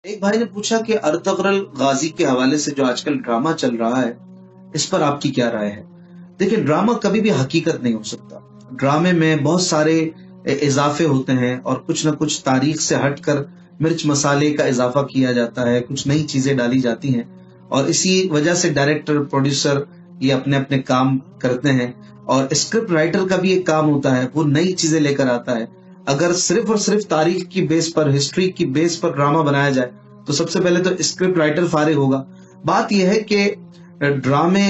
ایک بھائی نے پوچھا کہ ارطغرل غازی کے حوالے سے جو آج کل ڈرامہ چل رہا ہے اس پر آپ کی کیا رائے ہے؟ دیکھیں، ڈرامہ کبھی بھی حقیقت نہیں ہو سکتا. ڈرامے میں بہت سارے اضافے ہوتے ہیں اور کچھ نہ کچھ تاریخ سے ہٹ کر مرچ مسالے کا اضافہ کیا جاتا ہے، کچھ نئی چیزیں ڈالی جاتی ہیں، اور اسی وجہ سے ڈائریکٹر پروڈیوسر یہ اپنے اپنے کام کرتے ہیں. اور اسکرپٹ رائٹر کا بھی ایک کام ہوتا ہے، وہ نئی چیزیں لے کر آتا ہے. اگر صرف اور صرف تاریخ کی بیس پر، ہسٹری کی بیس پر ڈرامہ بنایا جائے تو سب سے پہلے تو اسکرپٹ رائٹر فارغ ہوگا. بات یہ ہے کہ ڈرامے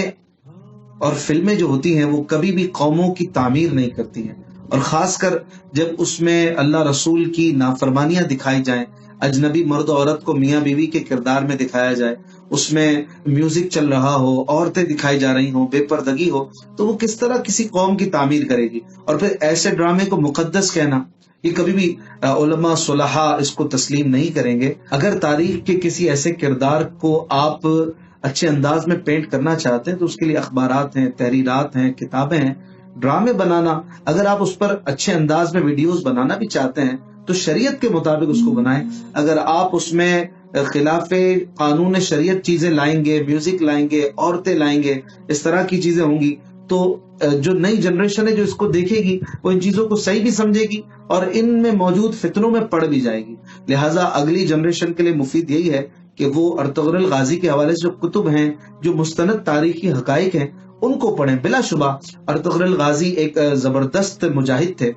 اور فلمیں جو ہوتی ہیں وہ کبھی بھی قوموں کی تعمیر نہیں کرتی ہیں، اور خاص کر جب اس میں اللہ رسول کی نافرمانیاں دکھائی جائیں، اجنبی مرد و عورت کو میاں بیوی کے کردار میں دکھایا جائے، اس میں میوزک چل رہا ہو، عورتیں دکھائی جا رہی ہوں، بے پردگی ہو، تو وہ کس طرح کسی قوم کی تعمیر کرے گی؟ اور پھر ایسے ڈرامے کو مقدس کہنا، یہ کبھی بھی علماء صلحاء اس کو تسلیم نہیں کریں گے. اگر تاریخ کے کسی ایسے کردار کو آپ اچھے انداز میں پینٹ کرنا چاہتے ہیں تو اس کے لیے اخبارات ہیں، تحریرات ہیں، کتابیں ہیں. ڈرامے بنانا، اگر آپ اس پر اچھے انداز میں ویڈیوز بنانا بھی چاہتے ہیں تو شریعت کے مطابق اس کو بنائیں. اگر آپ اس میں خلاف قانون شریعت چیزیں لائیں گے، میوزک لائیں گے، عورتیں لائیں گے، اس طرح کی چیزیں ہوں گی، تو جو نئی جنریشن ہے جو اس کو دیکھے گی وہ ان چیزوں کو صحیح بھی سمجھے گی اور ان میں موجود فتنوں میں پڑ بھی جائے گی. لہٰذا اگلی جنریشن کے لیے مفید یہی ہے کہ وہ ارطغرل غازی کے حوالے سے جو کتب ہیں، جو مستند تاریخی حقائق ہیں، ان کو پڑھیں. بلا شبہ ارطغرل غازی ایک زبردست مجاہد تھے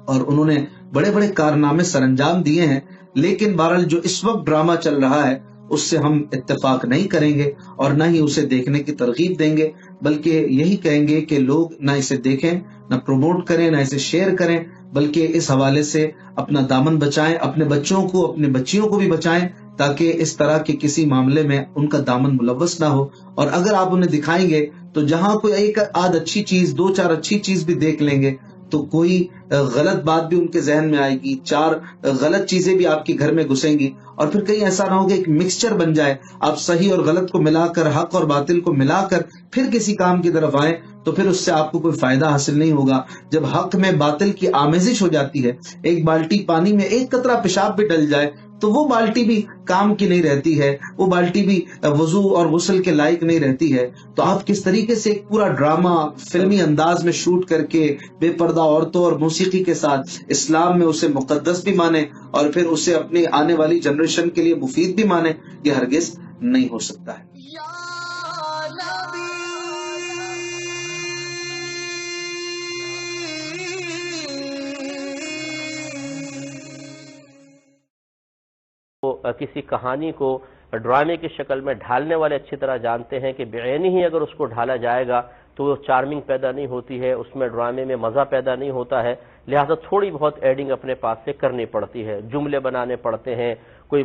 اور انہوں نے بڑے بڑے کارنامے سر انجام دیے ہیں، لیکن بہرحال جو اس وقت ڈرامہ چل رہا ہے اس سے ہم اتفاق نہیں کریں گے اور نہ ہی اسے دیکھنے کی ترغیب دیں گے، بلکہ یہی کہیں گے کہ لوگ نہ اسے دیکھیں، نہ پروموٹ کریں، نہ اسے شیئر کریں، بلکہ اس حوالے سے اپنا دامن بچائیں، اپنے بچوں کو، اپنے بچیوں کو بھی بچائیں، تاکہ اس طرح کے کسی معاملے میں ان کا دامن ملوث نہ ہو. اور اگر آپ انہیں دکھائیں گے تو جہاں کوئی ایک آدھ اچھی چیز، دو چار اچھی چیز بھی دیکھ لیں گے تو کوئی غلط بات بھی ان کے ذہن میں آئے گی، چار غلط چیزیں بھی آپ کے گھر میں گھسیں گی، اور پھر کہیں ایسا نہ ہو کہ ایک مکسچر بن جائے، آپ صحیح اور غلط کو ملا کر، حق اور باطل کو ملا کر پھر کسی کام کی طرف آئیں تو پھر اس سے آپ کو کوئی فائدہ حاصل نہیں ہوگا. جب حق میں باطل کی آمیزش ہو جاتی ہے، ایک بالٹی پانی میں ایک قطرہ پیشاب بھی ڈل جائے تو وہ بالٹی بھی کام کی نہیں رہتی ہے، وہ بالٹی بھی وضو اور غسل کے لائق نہیں رہتی ہے. تو آپ کس طریقے سے ایک پورا ڈرامہ فلمی انداز میں شوٹ کر کے بے پردہ عورتوں اور موسیقی کے ساتھ اسلام میں اسے مقدس بھی مانیں اور پھر اسے اپنی آنے والی جنریشن کے لیے مفید بھی مانیں، یہ ہرگز نہیں ہو سکتا ہے. کسی کہانی کو ڈرامے کی شکل میں ڈھالنے والے اچھی طرح جانتے ہیں کہ بعینی ہی اگر اس کو ڈھالا جائے گا تو وہ چارمنگ پیدا نہیں ہوتی ہے، اس میں ڈرامے میں مزہ پیدا نہیں ہوتا ہے. لہذا تھوڑی بہت ایڈنگ اپنے پاس سے کرنی پڑتی ہے، جملے بنانے پڑتے ہیں، کوئی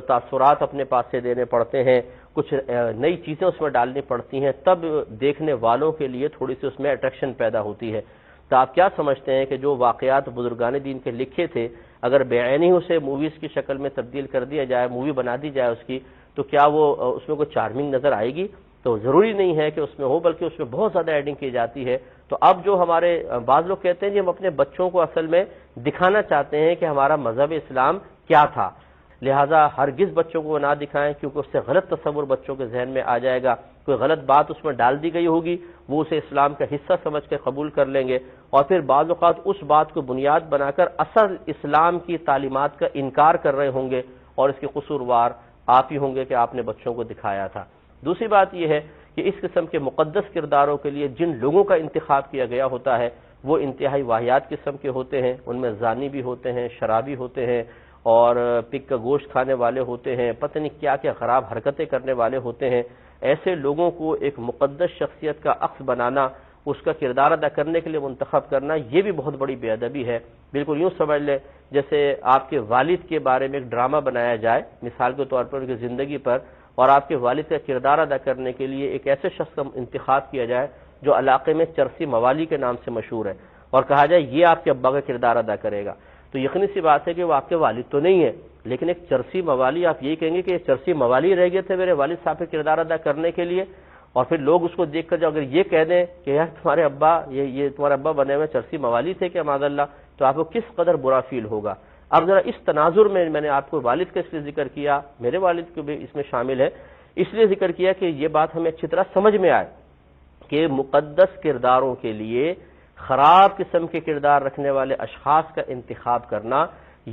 تاثرات اپنے پاس سے دینے پڑتے ہیں، کچھ نئی چیزیں اس میں ڈالنی پڑتی ہیں، تب دیکھنے والوں کے لیے تھوڑی سی اس میں اٹریکشن پیدا ہوتی ہے. تو آپ کیا سمجھتے ہیں کہ جو واقعات بزرگان دین کے لکھے تھے اگر بے عینی اسے موویز کی شکل میں تبدیل کر دیا جائے، مووی بنا دی جائے اس کی، تو کیا وہ اس میں کوئی چارمنگ نظر آئے گی؟ تو ضروری نہیں ہے کہ اس میں ہو، بلکہ اس میں بہت زیادہ ایڈنگ کی جاتی ہے. تو اب جو ہمارے بعض لوگ کہتے ہیں کہ ہم اپنے بچوں کو اصل میں دکھانا چاہتے ہیں کہ ہمارا مذہب اسلام کیا تھا، لہٰذا ہرگز بچوں کو نہ دکھائیں، کیونکہ اس سے غلط تصور بچوں کے ذہن میں آ جائے گا. کوئی غلط بات اس میں ڈال دی گئی ہوگی، وہ اسے اسلام کا حصہ سمجھ کے قبول کر لیں گے، اور پھر بعض اوقات اس بات کو بنیاد بنا کر اصل اسلام کی تعلیمات کا انکار کر رہے ہوں گے، اور اس کے قصوروار آپ ہی ہوں گے کہ آپ نے بچوں کو دکھایا تھا. دوسری بات یہ ہے کہ اس قسم کے مقدس کرداروں کے لیے جن لوگوں کا انتخاب کیا گیا ہوتا ہے وہ انتہائی واہیات قسم کے ہوتے ہیں، ان میں زانی بھی ہوتے ہیں، شرابی ہوتے ہیں، اور پک کا گوشت کھانے والے ہوتے ہیں، پتہ نہیں کیا کیا خراب حرکتیں کرنے والے ہوتے ہیں. ایسے لوگوں کو ایک مقدس شخصیت کا عکس بنانا، اس کا کردار ادا کرنے کے لیے منتخب کرنا، یہ بھی بہت بڑی بے ادبی ہے. بالکل یوں سمجھ لیں جیسے آپ کے والد کے بارے میں ایک ڈرامہ بنایا جائے مثال کے طور پر ان کی زندگی پر، اور آپ کے والد کا کردار ادا کرنے کے لیے ایک ایسے شخص کا انتخاب کیا جائے جو علاقے میں چرسی موالی کے نام سے مشہور ہے، اور کہا جائے یہ آپ کے ابا کا کردار ادا کرے گا. تو یقینی سی بات ہے کہ وہ آپ کے والد تو نہیں ہے، لیکن ایک چرسی موالی، آپ یہی کہیں گے کہ یہ چرسی موالی رہ گئے تھے میرے والد صاحب کا کردار ادا کرنے کے لیے، اور پھر لوگ اس کو دیکھ کر جو اگر یہ کہہ دیں کہ یار تمہارے ابا، یہ تمہارے ابا بنے ہوئے چرسی موالی تھے کہ معاذ اللہ، تو آپ کو کس قدر برا فیل ہوگا. اب ذرا اس تناظر میں نے آپ کو والد کا اس لیے ذکر کیا، میرے والد کو بھی اس میں شامل ہے، اس لیے ذکر کیا کہ یہ بات ہمیں اچھی طرح سمجھ میں آئے کہ مقدس کرداروں کے لیے خراب قسم کے کردار رکھنے والے اشخاص کا انتخاب کرنا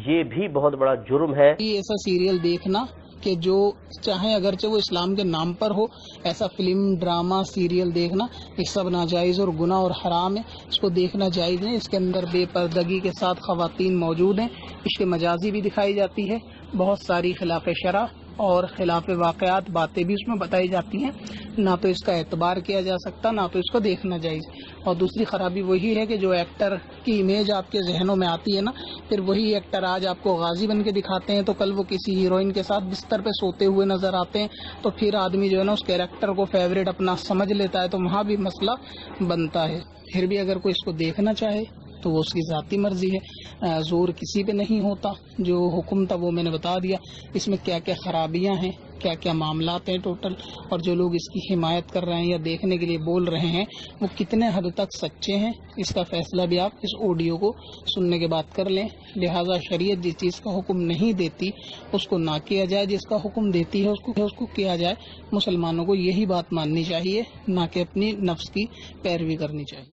یہ بھی بہت بڑا جرم ہے۔ ایسا سیریل دیکھنا کہ جو چاہے اگرچہ وہ اسلام کے نام پر ہو، ایسا فلم، ڈرامہ، سیریل دیکھنا یہ سب ناجائز اور گناہ اور حرام ہے، اس کو دیکھنا جائز نہیں۔ اس کے اندر بے پردگی کے ساتھ خواتین موجود ہیں، عشق مجازی بھی دکھائی جاتی ہے، بہت ساری خلاف شرع اور خلاف واقعات باتیں بھی اس میں بتائی جاتی ہیں، نہ تو اس کا اعتبار کیا جا سکتا، نہ تو اس کو دیکھنا جائز۔ اور دوسری خرابی وہی ہے کہ جو ایکٹر کی امیج آپ کے ذہنوں میں آتی ہے نا، پھر وہی ایکٹر آج آپ کو غازی بن کے دکھاتے ہیں تو کل وہ کسی ہیروئن کے ساتھ بستر پہ سوتے ہوئے نظر آتے ہیں، تو پھر آدمی جو ہے نا اس کیریکٹر کو فیوریٹ اپنا سمجھ لیتا ہے، تو وہاں بھی مسئلہ بنتا ہے۔ پھر بھی اگر کوئی اس کو دیکھنا چاہے تو وہ اس کی ذاتی مرضی ہے، زور کسی پہ نہیں ہوتا۔ جو حکم تھا وہ میں نے بتا دیا، اس میں کیا کیا خرابیاں ہیں، کیا کیا معاملات ہیں ٹوٹل، اور جو لوگ اس کی حمایت کر رہے ہیں یا دیکھنے کے لیے بول رہے ہیں وہ کتنے حد تک سچے ہیں، اس کا فیصلہ بھی آپ اس آڈیو کو سننے کے بعد کر لیں۔ لہٰذا شریعت جس چیز کا حکم نہیں دیتی اس کو نہ کیا جائے، جس کا حکم دیتی ہے اس کو کیا جائے۔ مسلمانوں کو یہی بات ماننی چاہیے، نہ کہ اپنی نفس کی پیروی کرنی چاہیے۔